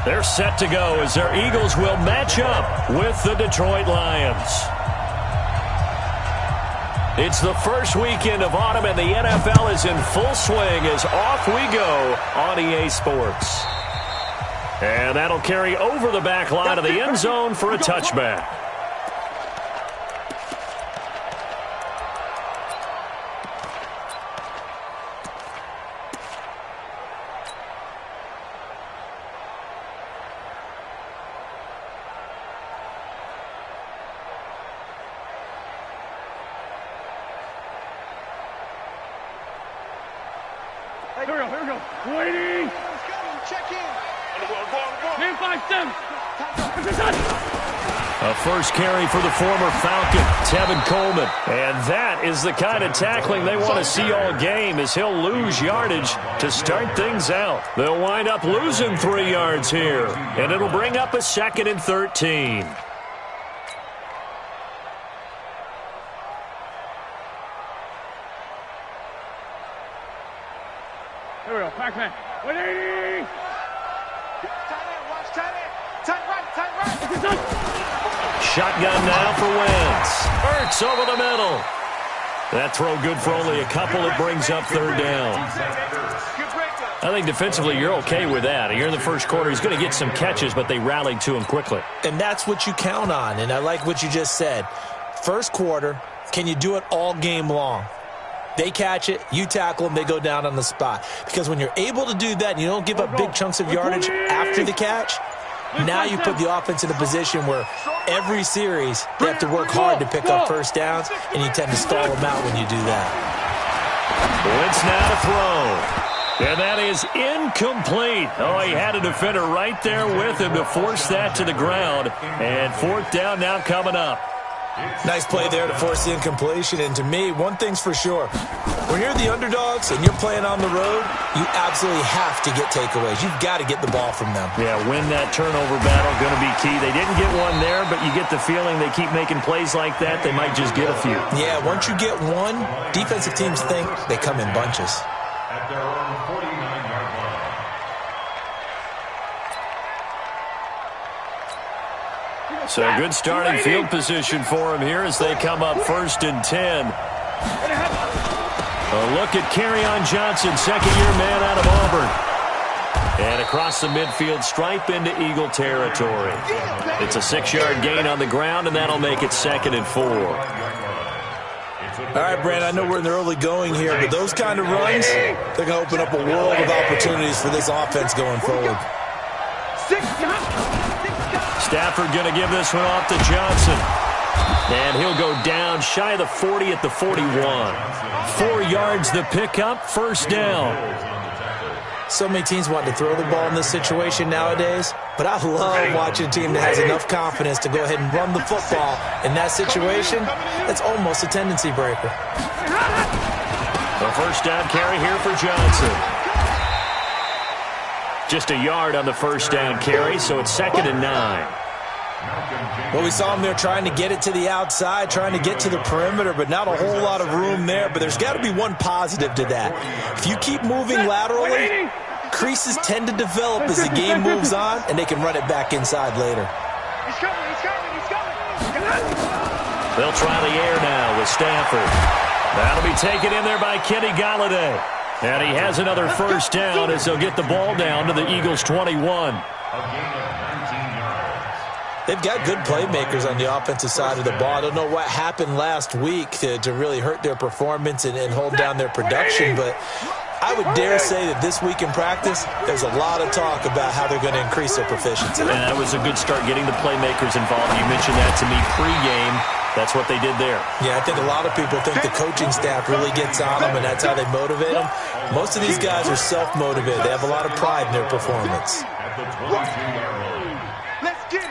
They're set to go as their Eagles will match up with the Detroit Lions. It's the first weekend of autumn, and the NFL is in full swing as off we go on EA Sports. And that'll carry over the back line of the end zone for a touchback. Here we go. Waiting. Check in. A first carry for the former Falcon, Tevin Coleman. And that is the kind of tackling they want to see all game, as he'll lose yardage to start things out. They'll wind up losing 3 yards here, and it'll bring up a 2nd and 13. Here we go. Pac-Man. 180. Tight right. Shotgun now for Wentz. Ertz over the middle. That throw good for only a couple. It brings up 3rd down. I think defensively you're okay with that. Here in the first quarter, he's going to get some catches, but they rallied to him quickly. And that's what you count on, and I like what you just said. First quarter, can you do it all game long? They catch it, you tackle them, they go down on the spot. Because when you're able to do that and you don't give up big chunks of yardage after the catch, now you put the offense in a position where every series they have to work hard to pick up first downs, and you tend to stall them out when you do that. Wentz now to throw. And that is incomplete. Oh, he had a defender right there with him to force that to the ground. And 4th down now coming up. Nice play there to force the incompletion. And to me, one thing's for sure. When you're the underdogs and you're playing on the road, you absolutely have to get takeaways. You've got to get the ball from them. Yeah, win that turnover battle, going to be key. They didn't get one there, but you get the feeling they keep making plays like that, they might just get a few. Yeah, once you get one, defensive teams think they come in bunches. At their own 49-yard line. So a good starting field position for him here as they come up 1st and 10. A look at Kerryon Johnson, second-year man out of Auburn. And across the midfield stripe into Eagle territory. It's a 6-yard gain on the ground, and that'll make it 2nd and 4. All right, Brand, I know we're in the early going here, but those kind of runs, they're going to open up a world of opportunities for this offense going forward. Stafford going to give this one off to Johnson. And he'll go down shy of the 40 at the 41. 4 yards the pickup, 1st down. So many teams want to throw the ball in this situation nowadays, but I love watching a team that has enough confidence to go ahead and run the football. In that situation, that's almost a tendency breaker. The 1st down carry here for Johnson. Just a yard on the 1st down carry, so it's 2nd and 9. Well, we saw him there trying to get it to the outside, trying to get to the perimeter, but not a whole lot of room there. But there's got to be one positive to that. If you keep moving laterally, creases tend to develop as the game moves on, and they can run it back inside later. He's coming. They'll try the air now with Stafford. That'll be taken in there by Kenny Golladay. And he has another 1st down as they'll get the ball down to the Eagles' 21. They've got good playmakers on the offensive side of the ball. I don't know what happened last week to really hurt their performance and hold down their production, but I would dare say that this week in practice, there's a lot of talk about how they're going to increase their proficiency. And that was a good start getting the playmakers involved. You mentioned that to me pregame. That's what they did there. Yeah, I think a lot of people think the coaching staff really gets on them, and that's how they motivate them. Most of these guys are self-motivated. They have a lot of pride in their performance. Let's get it.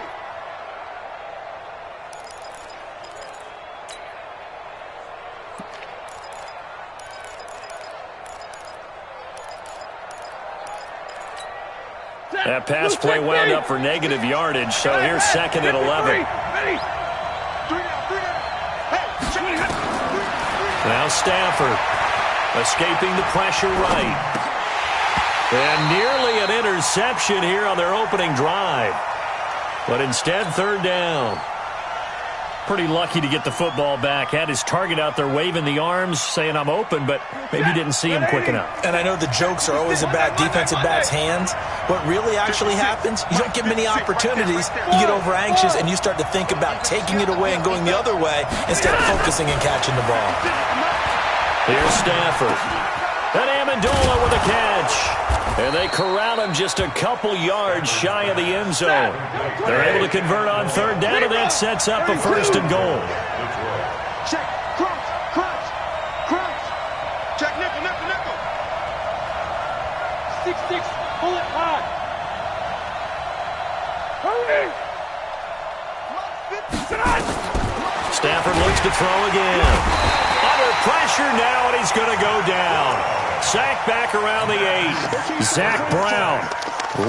That pass play wound up for negative yardage, so here's 2nd and 11. Now Stafford escaping the pressure right. And nearly an interception here on their opening drive. But instead, third down. Pretty lucky to get the football back. Had his target out there waving the arms, saying I'm open, but maybe didn't see him quick enough. And I know the jokes are always about defensive backs' hands. What really actually happens, you don't get many opportunities. You get over anxious, and you start to think about taking it away and going the other way instead of focusing and catching the ball. Here's Stafford. And Amendola with a catch. And they corral him just a couple yards shy of the end zone. They're able to convert on third down, and that sets up a first and goal. Check, crunch. Check, nickel. 6-6, pull it hard. Hurry! Stafford looks to throw again. Under pressure now, and he's going to go down. Sacked back around the 8. Zach Brown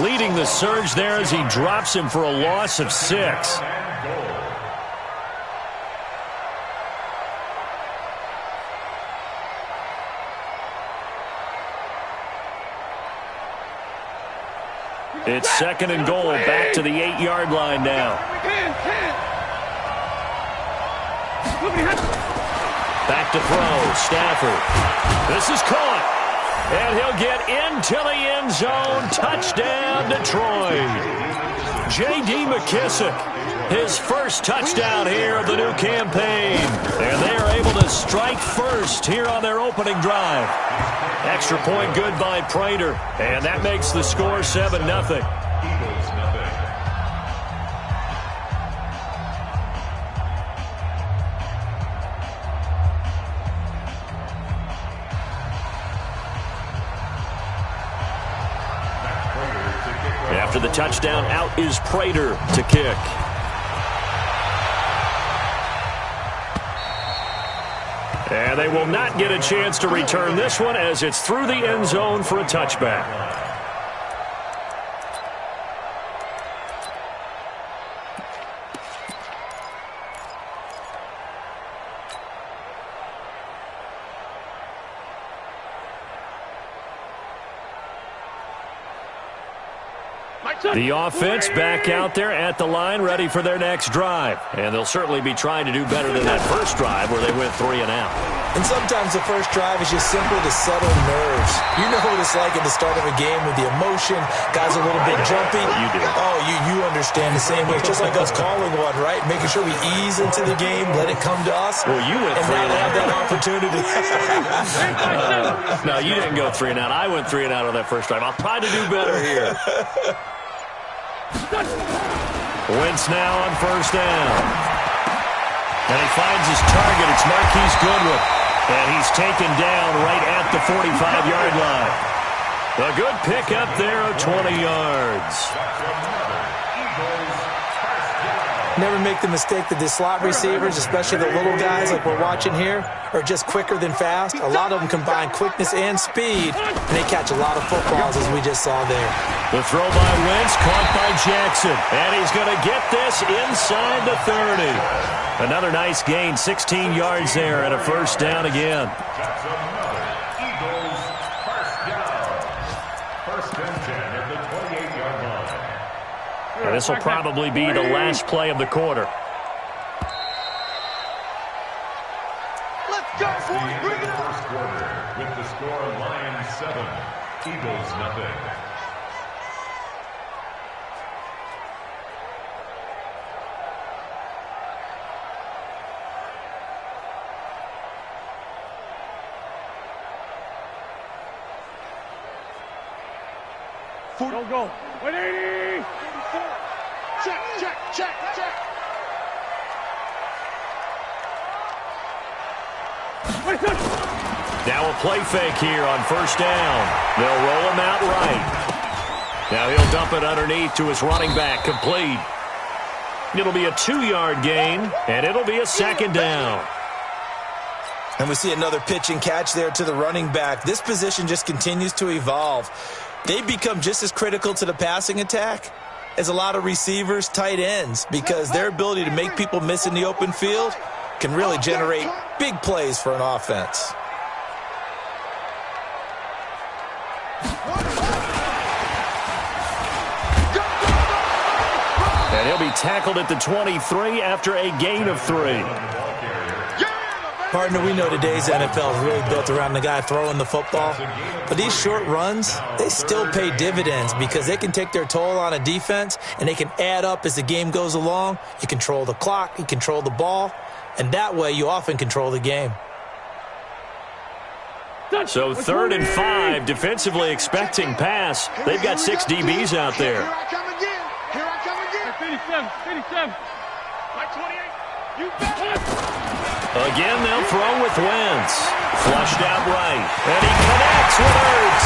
leading the surge there as he drops him for a loss of 6. It's second and goal, back to the 8-yard line now. Back to throw, Stafford. This is caught. And he'll get into the end zone. Touchdown, Detroit. J.D. McKissick, his first touchdown here of the new campaign. And they are able to strike first here on their opening drive. Extra point good by Prater. And that makes the score 7-0. After the touchdown, out is Prater to kick. And they will not get a chance to return this one as it's through the end zone for a touchback. The offense back out there at the line, ready for their next drive. And they'll certainly be trying to do better than that first drive where they went 3 and out. And sometimes the first drive is just simply to settle nerves. You know what it's like at the start of a game with the emotion. Guys are a little bit jumpy. You do. Oh, you understand the same way. It's just like us calling one, right? Making sure we ease into the game, let it come to us. Well, you went 3 and out. Have that opportunity. No, you didn't go 3 and out. I went 3 and out on that first drive. I'll try to do better here. Wentz now on first down. And he finds his target. It's Marquise Goodwin. And he's taken down right at the 45-yard line. A good pickup there of 20 yards. Never make the mistake that the slot receivers, especially the little guys like we're watching here, are just quicker than fast. A lot of them combine quickness and speed, and they catch a lot of footballs, as we just saw there. The throw by Wentz, caught by Jackson. And he's going to get this inside the 30. Another nice gain, 16 yards there, and a first down again. And this will probably be the last play of the quarter. Let's go, boys. Bring it on. First quarter with the score Lions 7, Eagles nothing. Go. 180. Check. Now a play fake here on first down. They'll roll him out right. Now he'll dump it underneath to his running back, complete. It'll be a 2-yard gain, and it'll be a second down. And we see another pitch and catch there to the running back. This position just continues to evolve. They become just as critical to the passing attack as a lot of receivers, tight ends, because their ability to make people miss in the open field can really generate big plays for an offense. And he'll be tackled at the 23 after a gain of 3. Partner, we know today's NFL is really built around the guy throwing the football. But these short runs, they still pay dividends because they can take their toll on a defense, and they can add up as the game goes along. You control the clock, you control the ball, and that way you often control the game. So 3rd and 5, defensively expecting pass. They've got 6 DBs out there. Here I come again. Here I come again. 57. Like 28. You bet. Again, they'll throw with Wentz. Flushed out right. And he connects with Ertz.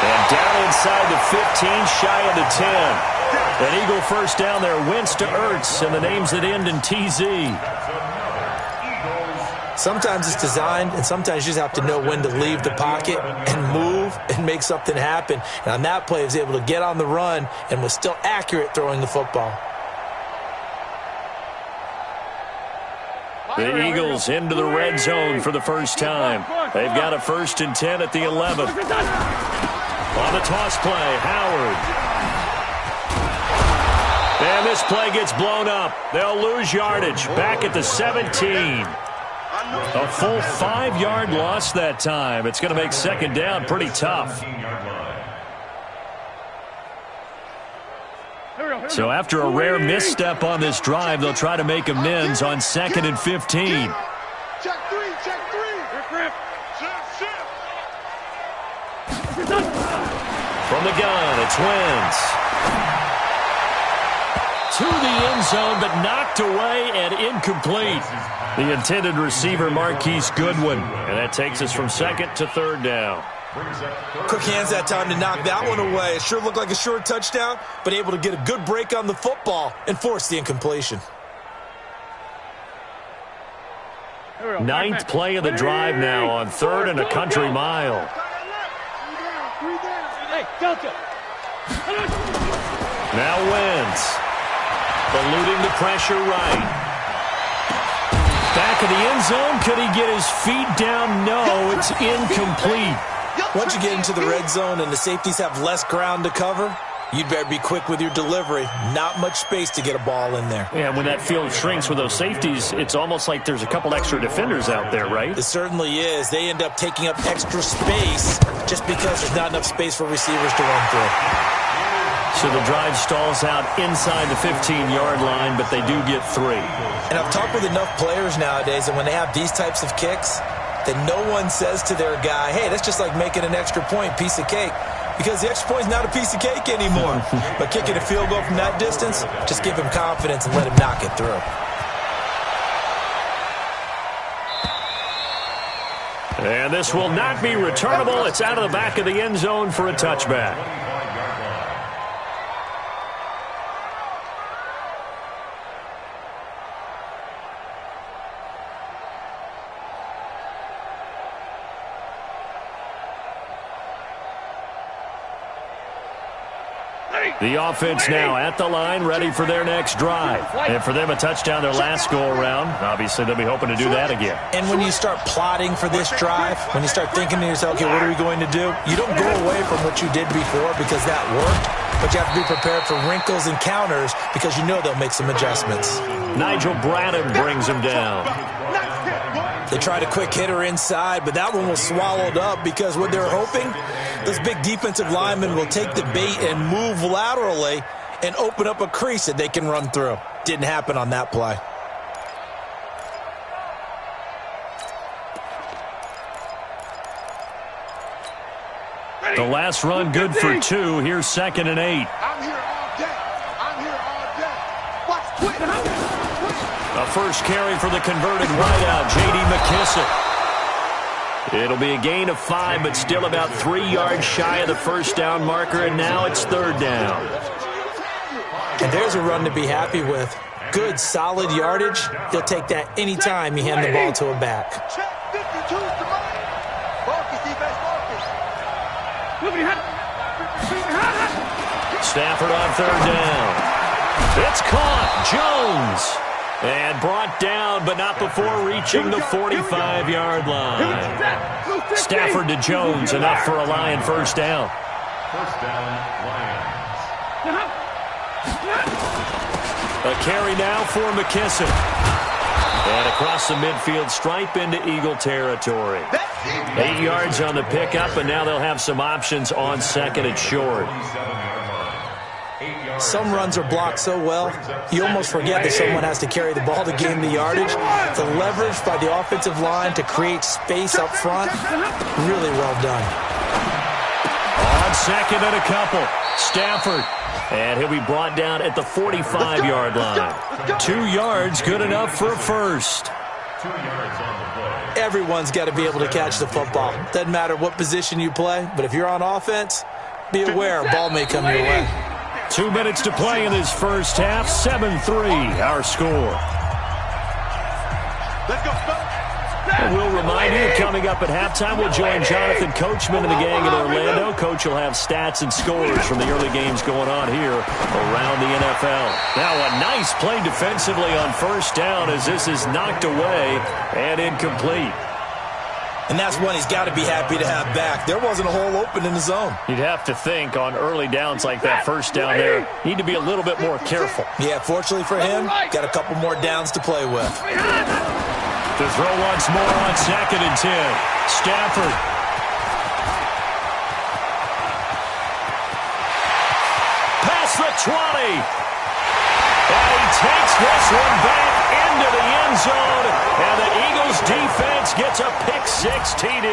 And down inside the 15, shy of the 10. An Eagle first down there. Wentz to Ertz, and the names that end in TZ. Sometimes it's designed, and sometimes you just have to know when to leave the pocket and move and make something happen. And on that play, he was able to get on the run and was still accurate throwing the football. The Eagles into the red zone for the first time. They've got a 1st and 10 at the 11. On the toss play, Howard. And this play gets blown up. They'll lose yardage. Back at the 17. A full 5-yard loss that time. It's going to make 2nd down pretty tough. So after a rare misstep on this drive, they'll try to make amends on 2nd and 15. Check 3. From the gun, it's Wentz. To the end zone, but knocked away and incomplete. The intended receiver, Marquise Goodwin. And that takes us from 2nd to 3rd down. Quick hands that time to knock that one away. It sure looked like a short touchdown, but able to get a good break on the football and force the incompletion. 9th play of the drive now on 3rd and a country mile. Hey, Delta. Now Wentz. Eluding the pressure right. Back of the end zone. Could he get his feet down? No, it's incomplete. Once you get into the red zone and the safeties have less ground to cover, you'd better be quick with your delivery. Not much space to get a ball in there. Yeah, when that field shrinks with those safeties, it's almost like there's a couple extra defenders out there, right? It certainly is. They end up taking up extra space just because there's not enough space for receivers to run through. So the drive stalls out inside the 15-yard line, but they do get 3. And I've talked with enough players nowadays that when they have these types of kicks, that no one says to their guy, hey, that's just like making an extra point, piece of cake. Because the extra point is not a piece of cake anymore. But kicking a field goal from that distance, just give him confidence and let him knock it through. And this will not be returnable. It's out of the back of the end zone for a touchback. The offense now at the line, ready for their next drive. And for them, a touchdown their last go-around. Obviously, they'll be hoping to do that again. And when you start plotting for this drive, when you start thinking to yourself, okay, what are we going to do? You don't go away from what you did before because that worked, but you have to be prepared for wrinkles and counters because you know they'll make some adjustments. Nigel Bradham brings him down. They tried a quick hitter inside, but that one was swallowed up because what they're hoping, those big defensive linemen will take the bait and move laterally and open up a crease that they can run through. Didn't happen on that play. The last run good for 2. Here's 2nd and 8. I'm here all day. I'm here all day. Watch quick. A first carry for the converted wideout, J.D. McKissick. It'll be a gain of 5, but still about 3 yards shy of the first down marker, and now it's 3rd down. And there's a run to be happy with. Good, solid yardage. He'll take that anytime you hand the ball to a back. Check 52 to mine. Focus, defense, focus. Stafford on 3rd down. It's caught. Jones. And brought down, but not before reaching the 45-yard line. Stafford to Jones, enough for a Lion first down. First down, Lions. A carry now for McKissick. And across the midfield stripe into Eagle territory. 8 yards on the pickup, and now they'll have some options on second and short. Some runs are blocked so well, you almost forget that someone has to carry the ball to gain the yardage. The leverage by the offensive line to create space up front, really well done. On second and a couple, Stafford. And he'll be brought down at the 45-yard line. 2 yards, good enough for a first. 2 yards on the play. Everyone's got to be able to catch the football. Doesn't matter what position you play, but if you're on offense, be aware a ball may come your way. 2 minutes to play in this first half. 7-3, our score. Let's go. And we'll remind you, coming up at halftime, we'll join Jonathan Coachman and the gang in Orlando. Coach will have stats and scores from the early games going on here around the NFL. Now a nice play defensively on first down as this is knocked away and incomplete. And that's one he's got to be happy to have back. There wasn't a hole open in the zone. You'd have to think on early downs like that first down there, need to be a little bit more careful. Yeah, fortunately for him, got a couple more downs to play with. To throw once more on second and 10. Stafford. Past the 20. And he takes this one back into the end zone. And the Eagles defense gets a pick-6 TD.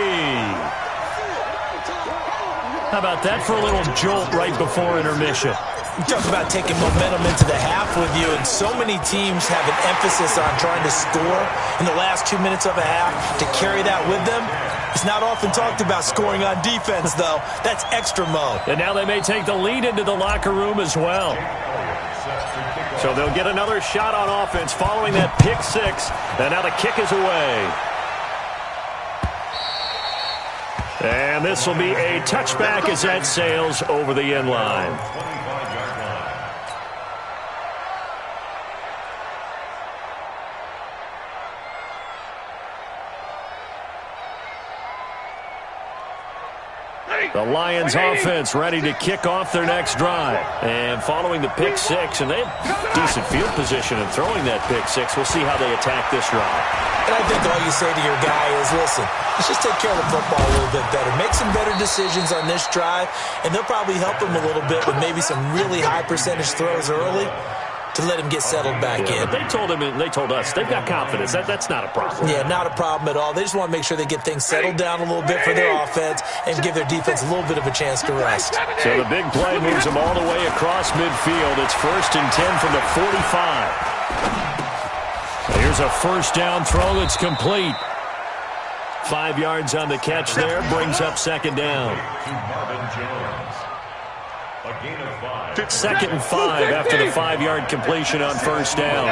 How about that for a little jolt right before intermission? You talk about taking momentum into the half with you, and so many teams have an emphasis on trying to score in the last 2 minutes of a half to carry that with them. It's not often talked about scoring on defense, though. That's extra mode. And now they may take the lead into the locker room as well. So they'll get another shot on offense following that pick-6, and now the kick is away. And this will be a touchback as that sails over the end line. The Lions offense ready to kick off their next drive. And following the pick-6, and they have decent field position in throwing that pick-6. We'll see how they attack this drive. And I think all you say to your guy is, listen, let's just take care of the football a little bit better. Make some better decisions on this drive, and they'll probably help him a little bit with maybe some really high percentage throws early to let him get settled back in. But they told him, and they told us, they've got confidence. That's not a problem. Yeah, not a problem at all. They just want to make sure they get things settled down a little bit for their offense and give their defense a little bit of a chance to rest. So the big play moves them all the way across midfield. It's 1st and 10 from the 45. Here's a first down throw that's complete. 5 yards on the catch there, brings up second down. A gain of 5. 2nd and 5 after the 5-yard completion on first down.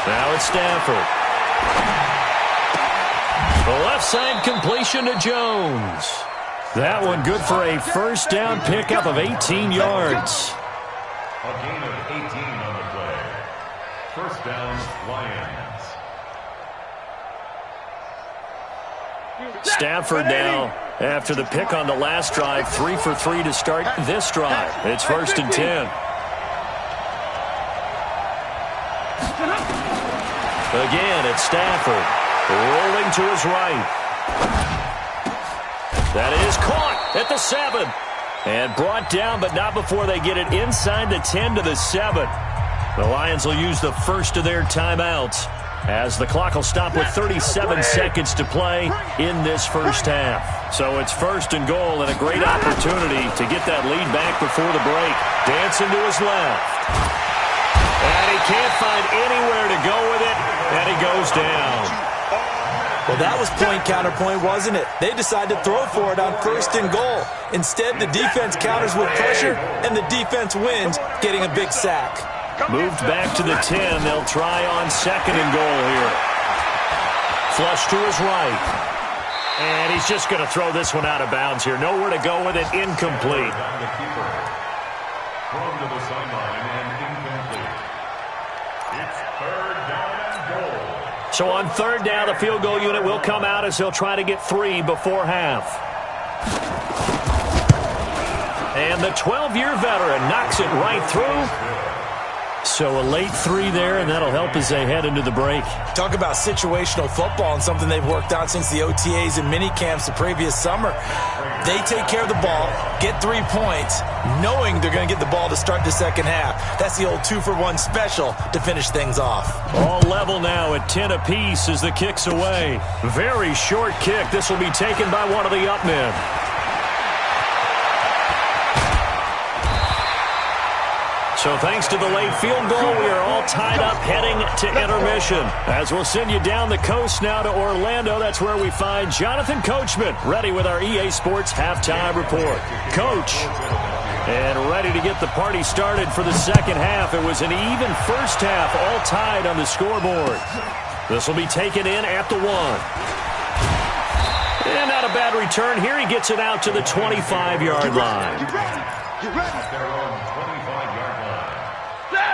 Now it's Stafford. The left side completion to Jones. That one good for a first down pickup of 18 yards. A gain of 18 on the play. First down, Lions. Stafford now, after the pick on the last drive, 3 for 3 to start this drive. It's 1st and 10. Again, it's Stafford, rolling to his right. That is caught at the 7. And brought down, but not before they get it inside the 10 to the 7. The Lions will use the first of their timeouts, as the clock will stop with 37 seconds to play in this first half. So it's 1st and goal and a great opportunity to get that lead back before the break. Dancing to his left. And he can't find anywhere to go with it, and he goes down. Well, that was point counterpoint, wasn't it? They decided to throw for it on 1st and goal. Instead, the defense counters with pressure, and the defense wins, getting a big sack. Moved back to the 10. They'll try on 2nd and goal here. Flush to his right. And he's just going to throw this one out of bounds here. Nowhere to go with it. Incomplete. Thrown to the sideline and incomplete. It's 3rd down and goal. So on 3rd down, the field goal unit will come out as he'll try to get 3 before half. And the 12-year veteran knocks it right through. So a late 3 there, and that'll help as they head into the break. Talk about situational football and something they've worked on since the OTAs and mini camps the previous summer. They take care of the ball, get 3 points, knowing they're going to get the ball to start the second half. That's the old 2-for-1 special to finish things off. All level now at 10 apiece as the kick's away. Very short kick. This will be taken by one of the up men. So thanks to the late field goal, we are all tied up heading to intermission. As we'll send you down the coast now to Orlando, that's where we find Jonathan Coachman, ready with our EA Sports halftime report. Coach, and ready to get the party started for the second half. It was an even first half, all tied on the scoreboard. This will be taken in at the 1. And not a bad return here. He gets it out to the 25-yard line. You ready?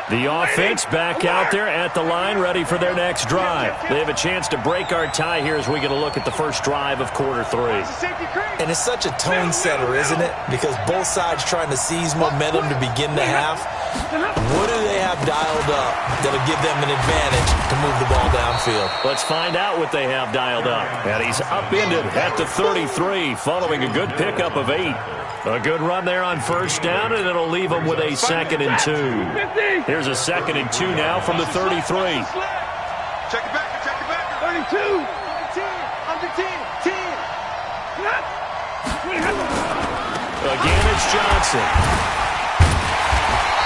The offense back out there at the line, ready for their next drive. They have a chance to break our tie here as we get a look at the first drive of quarter 3. And it's such a tone setter, isn't it? Because both sides trying to seize momentum to begin the half. What do they have dialed up that'll give them an advantage to move the ball downfield? Let's find out what they have dialed up. And he's upended at the 33 following a good pickup of 8. A good run there on first down, and it'll leave them with a 2nd and 2. Here's a 2nd and 2 now from the 33. Check it back. 32. Under 10. 10. Again, it's Johnson.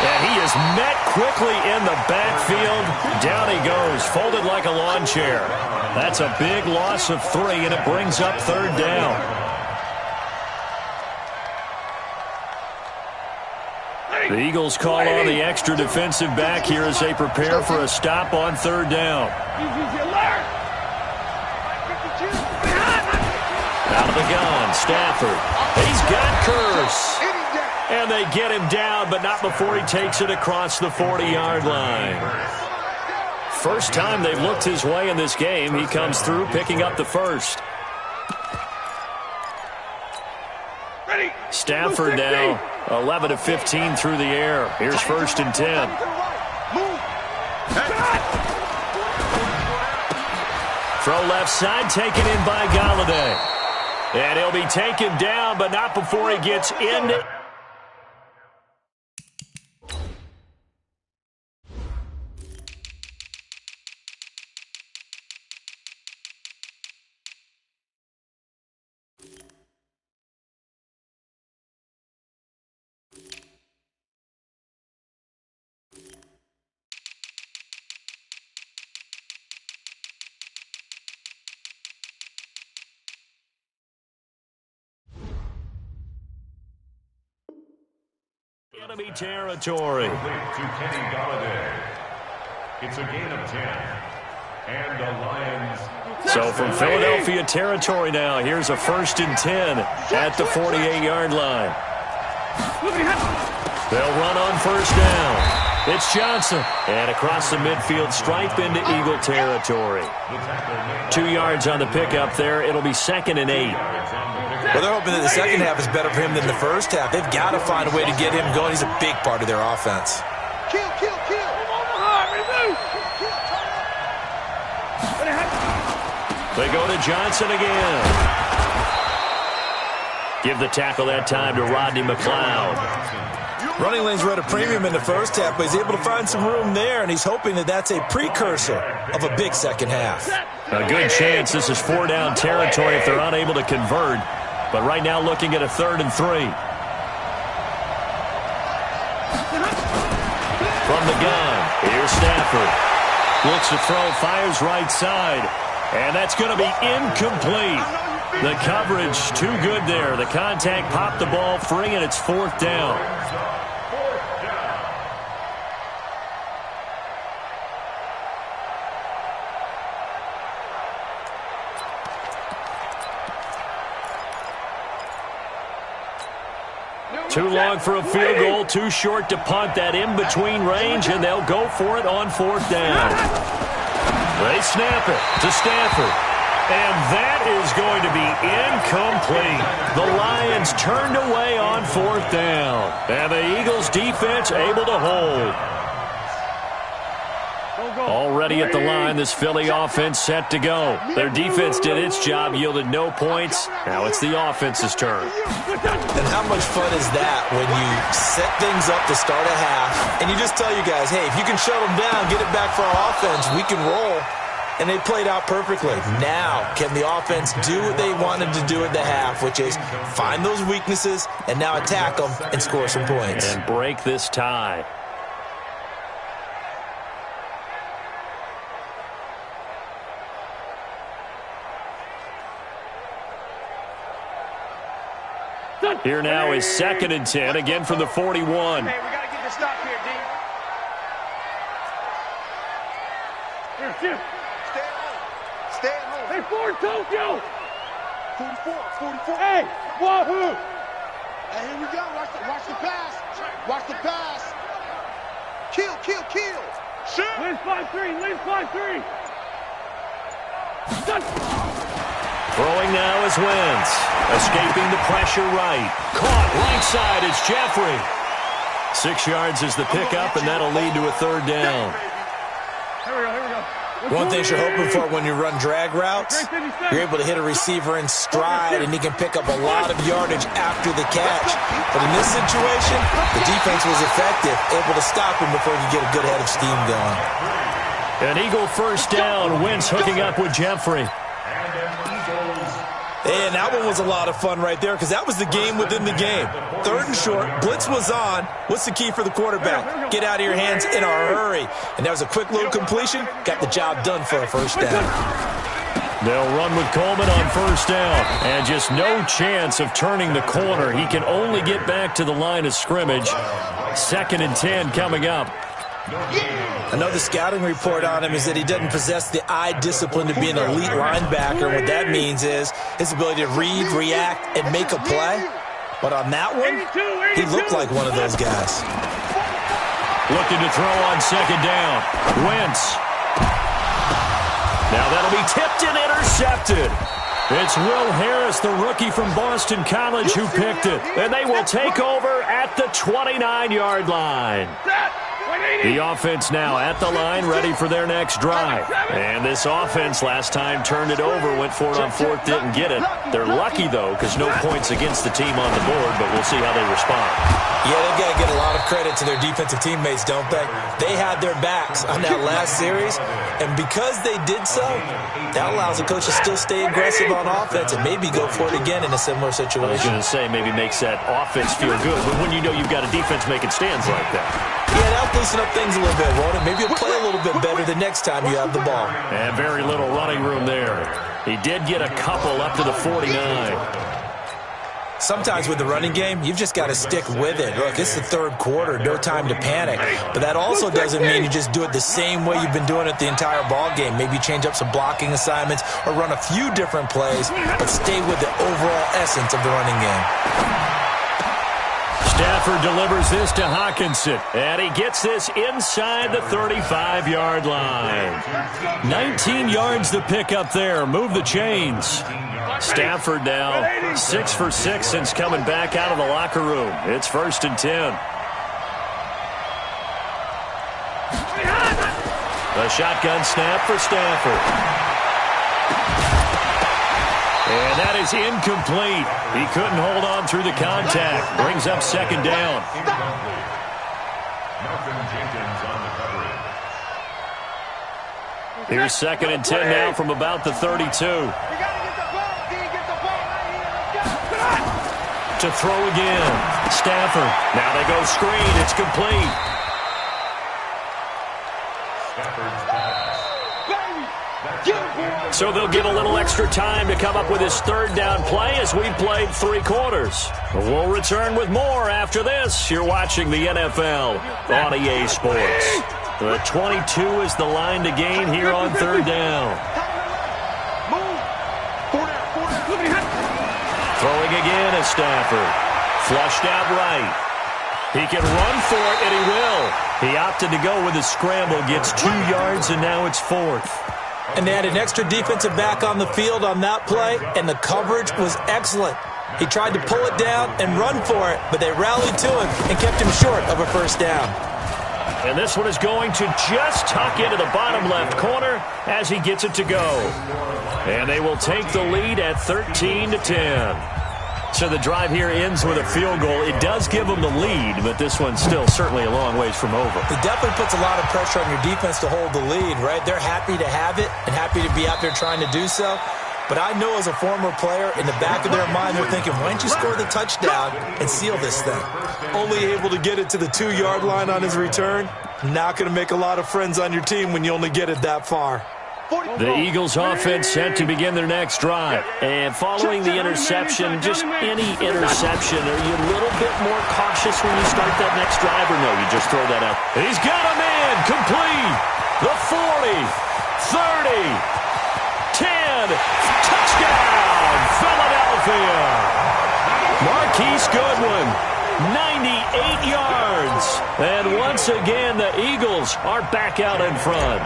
And he is met quickly in the backfield. Down he goes, folded like a lawn chair. That's a big loss of 3, and it brings up 3rd down. The Eagles call on the extra defensive back here as they prepare for a stop on 3rd down. Out of the gun, Stafford. He's got Curse. And they get him down, but not before he takes it across the 40-yard line. First time they've looked his way in this game. He comes through picking up the first. Stafford now 11 of 15 through the air. Here's 1st and 10. Throw left side, taken in by Galladay. And he'll be taken down, but not before he gets into... enemy territory. To Kenny Galladay. It's a gain of 10. And the Lions. So from Philadelphia territory now, here's a 1st and 10 at the 48-yard line. They'll run on 1st down. It's Johnson. And across the midfield stripe into Eagle territory. 2 yards on the pickup there. It'll be 2nd and 8. Well, they're hoping that the second half is better for him than the first half. They've got to find a way to get him going. He's a big part of their offense. Kill. They go to Johnson again. Give the tackle that time to Rodney McLeod. Running lanes were at a premium in the first half, but he's able to find some room there, and he's hoping that that's a precursor of a big second half. A good chance this is 4-down territory if they're unable to convert. But right now looking at a 3rd and 3. From the gun, here's Stafford. Looks to throw, fires right side. And that's going to be incomplete. The coverage too good there. The contact popped the ball free, and it's 4th down. Too long for a field goal, too short to punt that in-between range, and they'll go for it on 4th down. They snap it to Stafford. And that is going to be incomplete. The Lions turned away on 4th down. And the Eagles defense able to hold. Already at the line, this Philly offense set to go. Their defense did its job, yielded no points. Now it's the offense's turn. And how much fun is that when you set things up to start a half, and you just tell you guys, hey, if you can shut them down, get it back for our offense, we can roll. And they played out perfectly. Now, can the offense do what they wanted to do at the half, which is find those weaknesses and now attack them and score some points. And break this tie. Here now is 2nd and 10, again from the 41. Hey, we got to get the stop here, D. Here, Jim. Stay at home. Stay at home. Hey, Ford, Tokyo. 44. Hey, wahoo. Hey, here we go. Watch the pass. Watch the pass. Kill. Shoot. Lynch 5-3. Throwing now is Wentz. Escaping the pressure right. Caught right side is Jeffrey. 6 yards is the pickup, and that'll lead to a 3rd down. Here we go. One thing you're hoping for when you run drag routes, you're able to hit a receiver in stride, and he can pick up a lot of yardage after the catch. But in this situation, the defense was effective, able to stop him before he could get a good head of steam going. An Eagle 1st down. Wentz hooking up with Jeffrey. And that one was a lot of fun right there because that was the game within the game. 3rd and short, blitz was on. What's the key for the quarterback? Get out of your hands in a hurry. And that was a quick little completion. Got the job done for a 1st down. They'll run with Coleman on 1st down. And just no chance of turning the corner. He can only get back to the line of scrimmage. 2nd and 10 coming up. Another scouting report on him is that he doesn't possess the eye discipline to be an elite linebacker. What that means is his ability to read, react, and make a play. But on that one, he looked like one of those guys. Looking to throw on 2nd down. Wentz. Now that'll be tipped and intercepted. It's Will Harris, the rookie from Boston College, who picked it. And they will take over at the 29-yard line. The offense now at the line, ready for their next drive. And this offense last time turned it over, went for it on 4th, didn't get it. They're lucky, though, because no points against the team on the board, but we'll see how they respond. Yeah, they've got to get a lot of credit to their defensive teammates, don't they? They had their backs on that last series, and because they did so, that allows the coach to still stay aggressive on offense and maybe go for it again in a similar situation. I was going to say maybe makes that offense feel good, but when you know you've got a defense making stands like that. Yeah, that'll loosen up things a little bit, won't it? Maybe you'll play a little bit better the next time you have the ball. And very little running room there. He did get a couple up to the 49. Sometimes with the running game, you've just got to stick with it. Look, it's the 3rd quarter, no time to panic. But that also doesn't mean you just do it the same way you've been doing it the entire ball game. Maybe change up some blocking assignments or run a few different plays, but stay with the overall essence of the running game. Stafford delivers this to Hawkinson, and he gets this inside the 35-yard line. 19 yards to pick up there. Move the chains. Stafford now 6 for 6 since coming back out of the locker room. It's 1st and 10. The shotgun snap for Stafford. And that is incomplete. He couldn't hold on through the contact. Brings up 2nd down. Here's 2nd and 10 now from about the 32. To throw again. Stafford. Now they go screen. It's complete. So they'll get a little extra time to come up with his 3rd down play as we've played 3 quarters. We'll return with more after this. You're watching the NFL on EA Sports. The 22 is the line to gain here on 3rd down. Throwing again is Stafford. Flushed out right. He can run for it, and he will. He opted to go with a scramble, gets 2 yards, and now it's 4th. And they had an extra defensive back on the field on that play, and the coverage was excellent. He tried to pull it down and run for it, but they rallied to him and kept him short of a first down. And this one is going to just tuck into the bottom left corner as he gets it to go. And they will take the lead at 13-10. So the drive here ends with a field goal. It does give them the lead, but this one's still certainly a long ways from over. It definitely puts a lot of pressure on your defense to hold the lead, right? They're happy to have it and happy to be out there trying to do so. But I know as a former player, in the back of their mind, they're thinking, why don't you score the touchdown and seal this thing? Only able to get it to the 2-yard line on his return. Not going to make a lot of friends on your team when you only get it that far. The Eagles offense set to begin their next drive. And following the interception, just any interception, are you a little bit more cautious when you start that next drive, or no, you just throw that out? He's got a man complete. The 40, 30, 10, touchdown, Philadelphia. Marquise Goodwin, 98 yards. And once again, the Eagles are back out in front.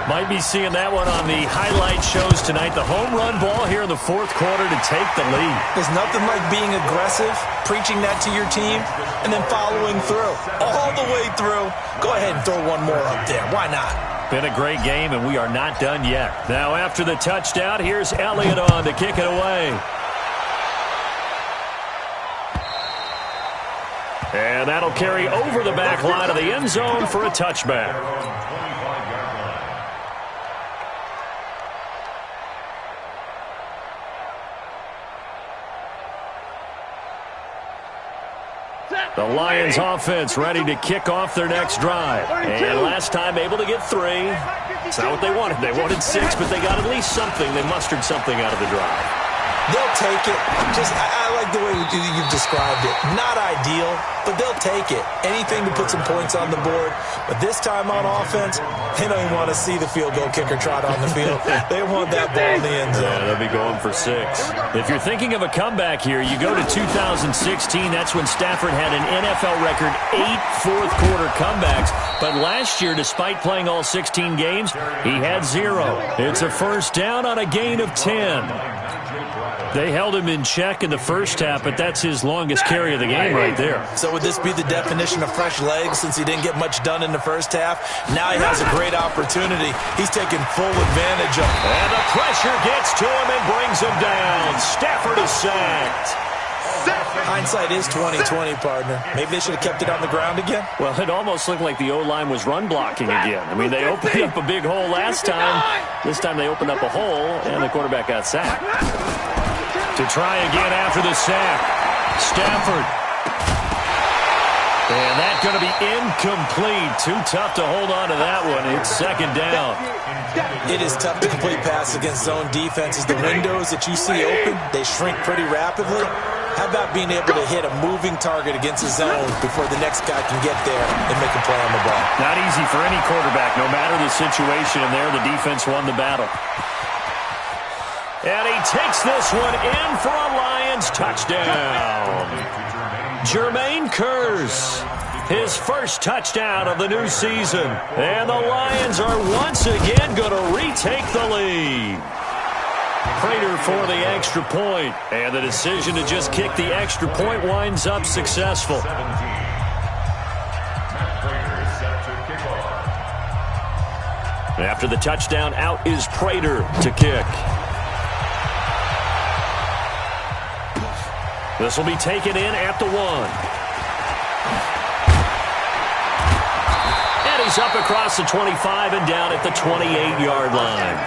Might be seeing that one on the highlight shows tonight. The home run ball here in the fourth quarter to take the lead. There's nothing like being aggressive, preaching that to your team, and then following through. All the way through. Go ahead and throw one more up there. Why not? Been a great game, and we are not done yet. Now, after the touchdown, here's Elliott on to kick it away. And that'll carry over the back line of the end zone for a touchback. The Lions offense ready to kick off their next drive. And last time able to get 3. It's not what they wanted. They wanted 6, but they got at least something. They mustered something out of the drive. They'll take it. I like the way you've described it. Not ideal, but they'll take it. Anything to put some points on the board. But this time on offense, they don't even want to see the field goal kicker trot on the field. They want that ball in the end zone. Yeah, they'll be going for 6. If you're thinking of a comeback here, you go to 2016. That's when Stafford had an NFL record 8 fourth-quarter comebacks. But last year, despite playing all 16 games, he had 0. It's a first down on a gain of 10. They held him in check in the first half, but that's his longest carry of the game right there. So would this be the definition of fresh legs since he didn't get much done in the first half? Now he has a great opportunity. He's taking full advantage of it. And the pressure gets to him and brings him down. Stafford is sacked. Hindsight is 20/20, partner. Maybe they should have kept it on the ground again. Well, it almost looked like the O-line was run blocking again. I mean, they opened up a big hole last time. This time they opened up a hole, and the quarterback got sacked. To try again after the sack. Stafford. And that's going to be incomplete. Too tough to hold on to that one. It's second down. It is tough to complete pass against zone defenses. The windows that you see open, they shrink pretty rapidly. How about being able to hit a moving target against a zone before the next guy can get there and make a play on the ball? Not easy for any quarterback, no matter the situation. And there, the defense won the battle. And he takes this one in for a Lions touchdown. Jermaine Kearse, his first touchdown of the new season. And the Lions are once again going to retake the lead. Prater for the extra point. And the decision to just kick the extra point winds up successful. After the touchdown, out is Prater to kick. This will be taken in at the 1. And he's up across the 25 and down at the 28-yard line.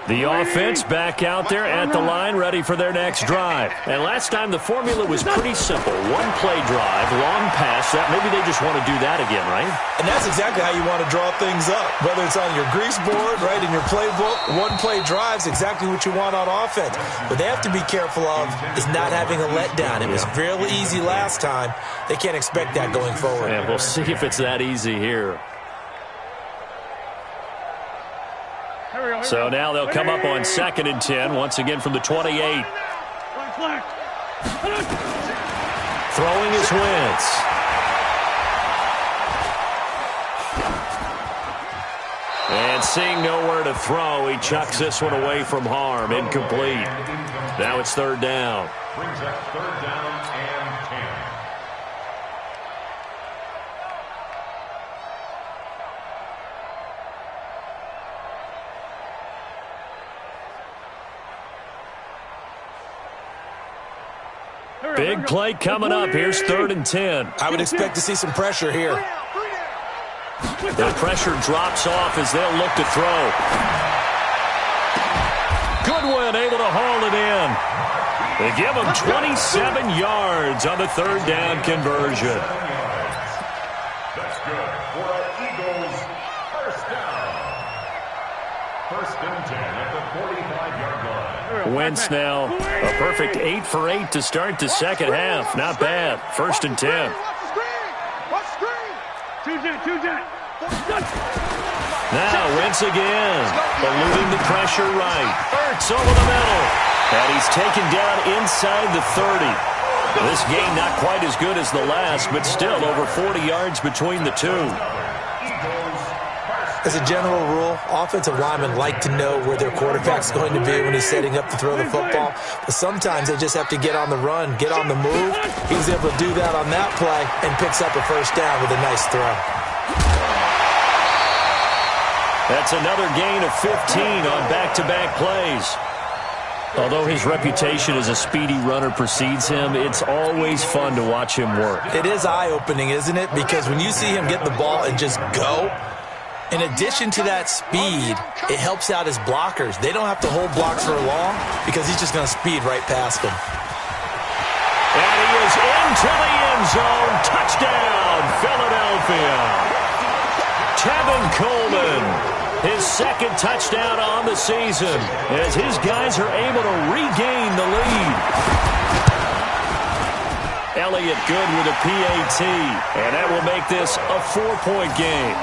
The offense back out there at the line, ready for their next drive. And last time the formula was pretty simple. One play drive, long pass. That maybe they just want to do that again, right? And that's exactly how you want to draw things up. Whether it's on your grease board, right, in your playbook, one play drive's exactly what you want on offense. What they have to be careful of is not having a letdown. It was real easy last time. They can't expect that going forward. And we'll see if it's that easy here. So now they'll come up on 2nd and 10, once again from the 28. Throwing is Wentz. And seeing nowhere to throw, he chucks this one away from harm. Incomplete. Now it's 3rd down. Brings up 3rd down and 10. Big play coming up. Here's 3rd and 10. I would expect to see some pressure here. The pressure drops off as they'll look to throw. Goodwin able to haul it in. They give him 27 yards on the 3rd down conversion. That's good for our Eagles. 1st down. 1st and 10 at the 45-yard line. Wentz now a perfect 8 for 8 to start the second half. Not bad. 1st and 10. Now Wentz again, eluding the pressure right. Ertz over the middle, and he's taken down inside the 30. This game not quite as good as the last, but still over 40 yards between the two. As a general rule, offensive linemen like to know where their quarterback's going to be when he's setting up to throw the football. But sometimes they just have to get on the run, get on the move. He was able to do that on that play and picks up a 1st down with a nice throw. That's another gain of 15 on back-to-back plays. Although his reputation as a speedy runner precedes him, it's always fun to watch him work. It is eye-opening, isn't it? Because when you see him get the ball and just go, in addition to that speed, it helps out his blockers. They don't have to hold blocks for long because he's just going to speed right past them. And he is into the end zone. Touchdown, Philadelphia. Tevin Coleman, his 2nd touchdown on the season as his guys are able to regain the lead. Elliott good with a PAT, and that will make this a 4-point game.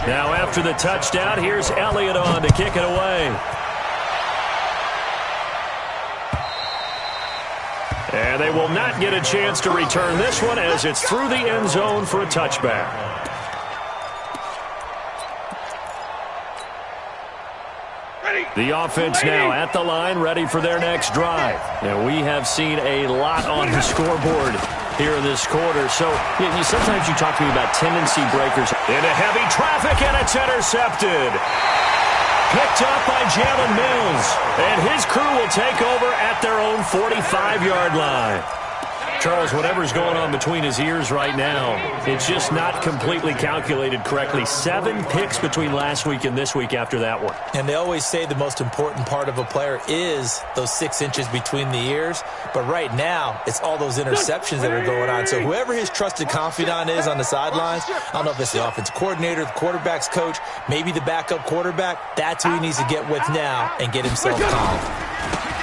Now after the touchdown, here's Elliott on to kick it away. And they will not get a chance to return this one as it's through the end zone for a touchback. The offense now at the line, ready for their next drive. Now, we have seen a lot on the scoreboard here in this quarter. So sometimes you talk to me about tendency breakers. Into heavy traffic, and it's intercepted. Picked up by Jalen Mills. And his crew will take over at their own 45-yard line. Charles, whatever's going on between his ears right now, it's just not completely calculated correctly. 7 picks between last week and this week after that one. And they always say the most important part of a player is those 6 inches between the ears. But right now, it's all those interceptions that are going on. So whoever his trusted confidant is on the sidelines, I don't know if it's the offensive coordinator, the quarterback's coach, maybe the backup quarterback, that's who he needs to get with now and get himself calm.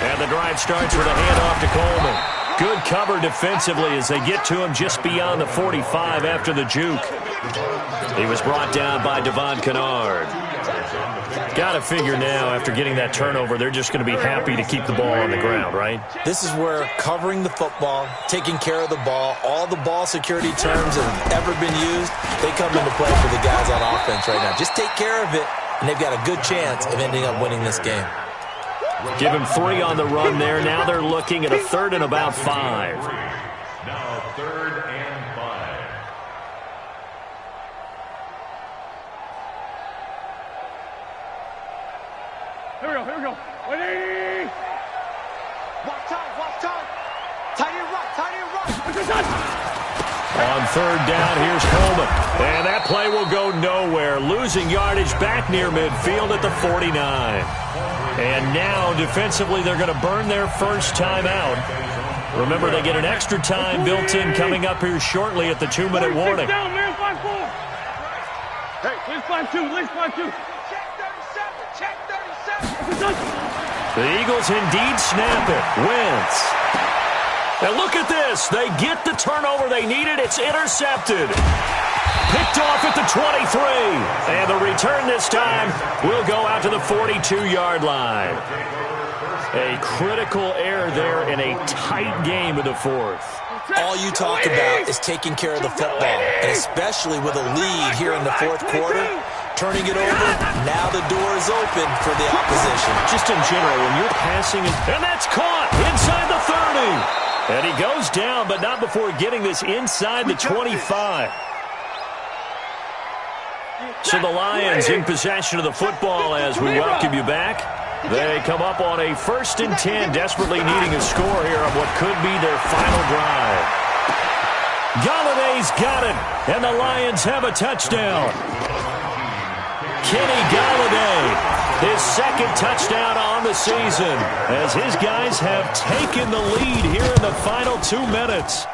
And the drive starts with a handoff to Coleman. Good cover defensively as they get to him just beyond the 45 after the juke. He was brought down by Devon Kennard. Got to figure now, after getting that turnover, they're just going to be happy to keep the ball on the ground, right? This is where covering the football, taking care of the ball, all the ball security terms that have ever been used, they come into play for the guys on offense right now. Just take care of it, and they've got a good chance of ending up winning this game. Give him 3 on the run there. Now they're looking at a 3rd and about 5. Now 3rd and 5. Here we go. Ready? Watch time. Tight end right. On third down, here's Coleman. And that play will go nowhere. Losing yardage back near midfield at the 49. And now, defensively, they're going to burn their first time out. Remember, they get an extra time built in coming up here shortly at the 2-minute warning. Hey, Liz 5-2, Liz 5-2. Check 37, check 37. The Eagles indeed snap it. Wentz. And look at this. They get the turnover they needed. It's intercepted. Picked off at the 23. And the return this time will go out to the 42-yard line. A critical error there in a tight game of the fourth. All you talk about is taking care of the football, and especially with a lead here in the fourth quarter, turning it over, now the door is open for the opposition. Just in general, when you're passing, and that's caught inside the 30. And he goes down, but not before getting this inside the 25. So the Lions in possession of the football as we welcome you back. They come up on a 1st and 10, desperately needing a score here on what could be their final drive. Galladay's got it, and the Lions have a touchdown. Kenny Galladay, his second touchdown on the season, as his guys have taken the lead here in the final 2 minutes.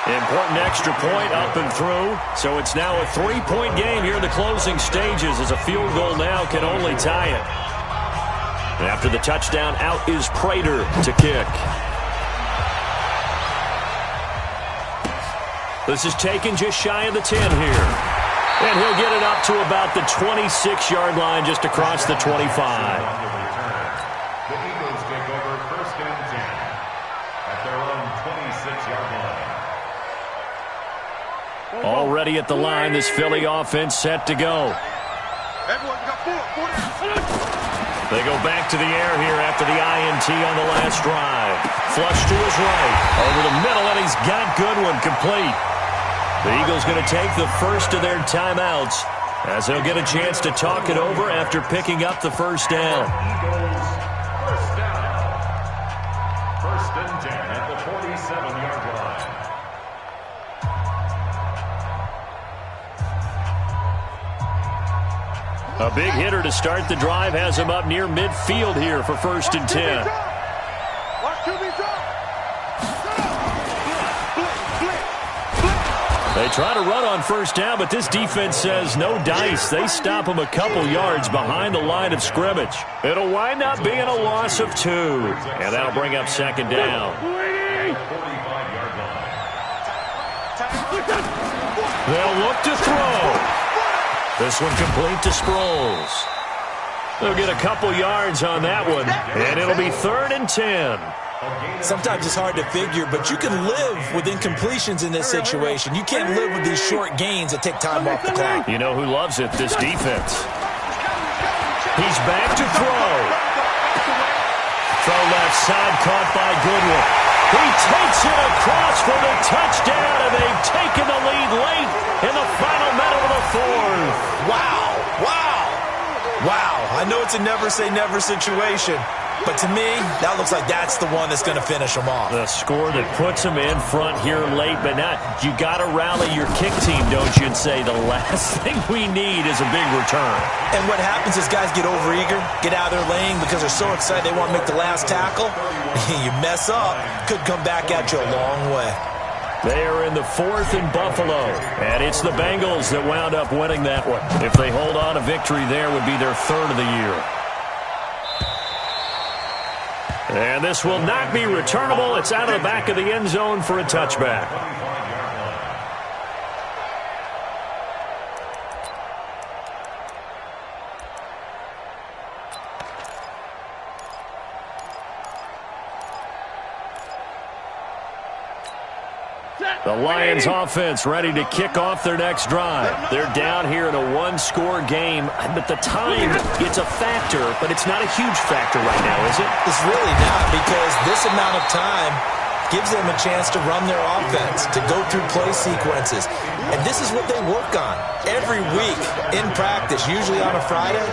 Important extra point up and through, so it's now a 3-point game here in the closing stages as a field goal now can only tie it. After the touchdown, out is Prater to kick. This is taken just shy of the 10 here. And he'll get it up to about the 26-yard line just across the 25. The Eagles take over 1st and 10 at their own 26-yard line. Already at the line, this Philly offense set to go. Everyone got 4. They go back to the air here after the INT on the last drive. Flush to his right. Over the middle, and he's got Goodwin complete. The Eagles going to take the first of their timeouts as they'll get a chance to talk it over after picking up the first down. Eagles, first down. 1st and 10 at the 47-yard line. A big hitter to start the drive has him up near midfield here for 1st and 10. They try to run on first down, but this defense says no dice. They stop him a couple yards behind the line of scrimmage. It'll wind up being a loss of 2, and that'll bring up 2nd down. 45-yard line. They'll look to throw. This one complete to Sproles. They'll get a couple yards on that one, and it'll be 3rd and 10. Sometimes it's hard to figure, but you can live with incompletions in this situation. You can't live with these short gains that take time off the clock. You know who loves it? This defense. He's back to throw. Throw left side, caught by Goodwin. He takes it across for the touchdown, and they've taken the lead late in the final minute of the fourth. Wow, wow, wow. I know it's a never-say-never situation, but to me, that looks like that's the one that's going to finish them off. The score that puts them in front here late, but not. You got to rally your kick team, don't you, and say the last thing we need is a big return. And what happens is guys get overeager, get out of their lane because they're so excited they want to make the last tackle. You mess up, could come back at you a long way. They are in the 4th in Buffalo, and it's the Bengals that wound up winning that one. If they hold on, a victory there would be their 3rd of the year. And this will not be returnable. It's out of the back of the end zone for a touchback. The Lions offense ready to kick off their next drive. They're down here in a 1-score game, but the time, it's a factor, but it's not a huge factor right now, is it? It's really not, because this amount of time gives them a chance to run their offense, to go through play sequences. And this is what they work on every week in practice, usually on a Friday.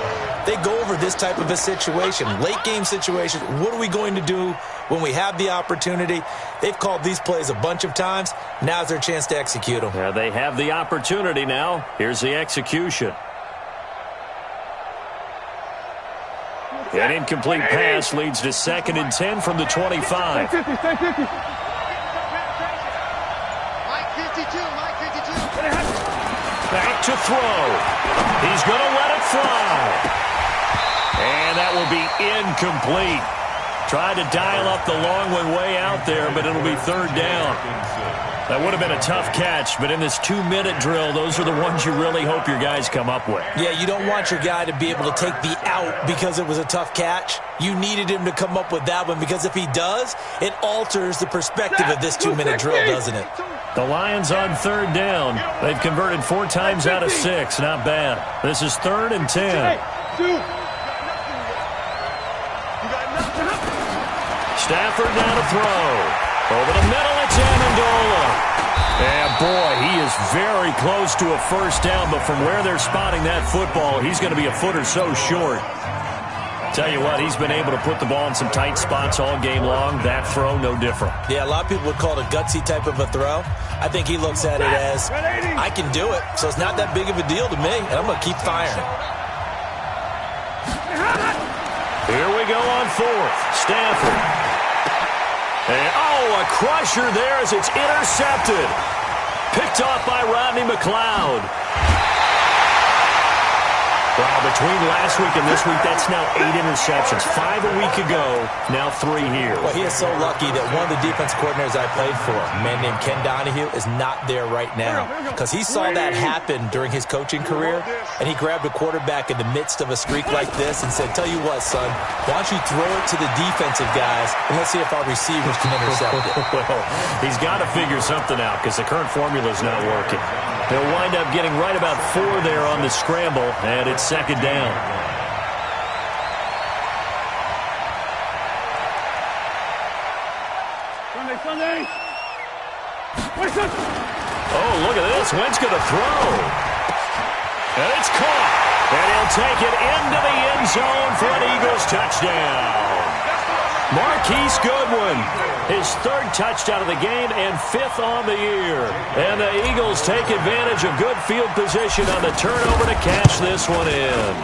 they go over this type of a situation, late game situation. What are we going to do when we have the opportunity? They've called these plays a bunch of times. Now's their chance to execute them. Yeah, they have the opportunity now. Here's the execution. An incomplete pass leads to 2nd and 10 from the 25. Back to throw. He's going to let it fly. And that will be incomplete. Tried to dial up the long one way out there, but it'll be 3rd down. That would have been a tough catch, but in this 2-minute drill, those are the ones you really hope your guys come up with. Yeah, you don't want your guy to be able to take the out because it was a tough catch. You needed him to come up with that one, because if he does, it alters the perspective of this 2-minute drill, doesn't it? The Lions on 3rd down. They've converted 4 times out of 6. Not bad. This is 3rd and 10. Stafford now to throw. Over the middle, it's Amendola. And boy, he is very close to a 1st down, but from where they're spotting that football, he's going to be a foot or so short. Tell you what, he's been able to put the ball in some tight spots all game long. That throw, no different. Yeah, a lot of people would call it a gutsy type of a throw. I think he looks at it as, I can do it, so it's not that big of a deal to me, and I'm going to keep firing. Here we go on 4th. Stafford. And, a crusher there as it's intercepted. Picked off by Rodney McLeod. Well, between last week and this week, that's now 8 interceptions. 5 a week ago, now 3 here. Well, he is so lucky that one of the defense coordinators I played for, a man named Ken Donahue, is not there right now. Because he saw that happen during his coaching career, and he grabbed a quarterback in the midst of a streak like this and said, tell you what, son, why don't you throw it to the defensive guys, and let's see if our receivers can intercept it. Well, he's got to figure something out because the current formula is not working. They'll wind up getting right about 4 there on the scramble, and it's 2nd down. Sunday. Oh, look at this. Wentz going to throw. And it's caught. And he'll take it into the end zone for an Eagles touchdown. Marquise Goodwin, his 3rd touchdown of the game and 5th on the year. And the Eagles take advantage of good field position on the turnover to cash this one in.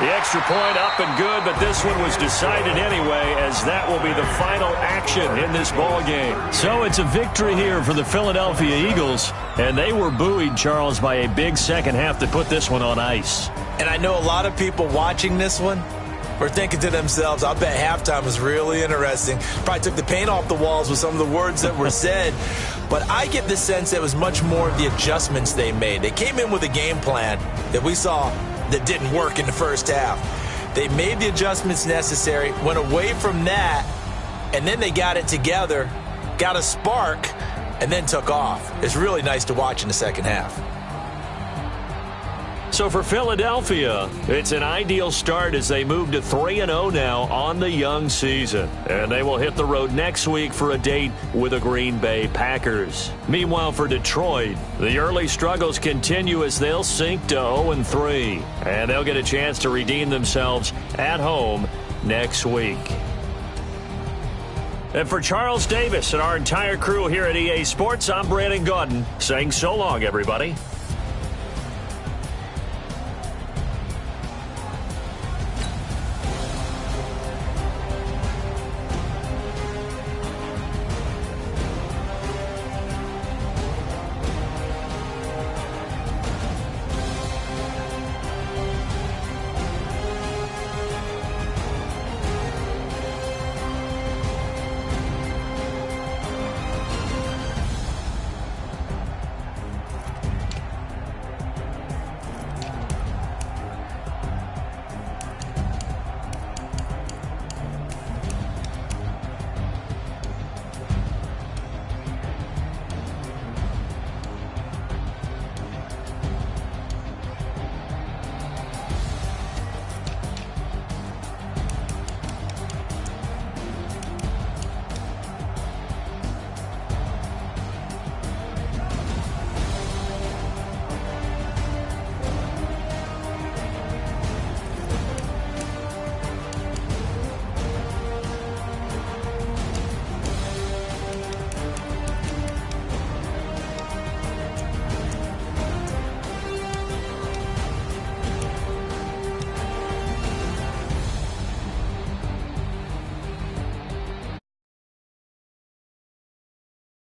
The extra point up and good, but this one was decided anyway, as that will be the final action in this ball game. So it's a victory here for the Philadelphia Eagles, and they were buoyed, Charles, by a big second half to put this one on ice. And I know a lot of people watching this one were thinking to themselves, I bet halftime was really interesting. Probably took the paint off the walls with some of the words that were said. But I get the sense that it was much more of the adjustments they made. They came in with a game plan that we saw that didn't work in the first half. They made the adjustments necessary, went away from that, and then they got it together, got a spark, and then took off. It's really nice to watch in the second half. So for Philadelphia, it's an ideal start as they move to 3-0 now on the young season. And they will hit the road next week for a date with the Green Bay Packers. Meanwhile, for Detroit, the early struggles continue as they'll sink to 0-3. And they'll get a chance to redeem themselves at home next week. And for Charles Davis and our entire crew here at EA Sports, I'm Brandon Gaudin saying so long, everybody.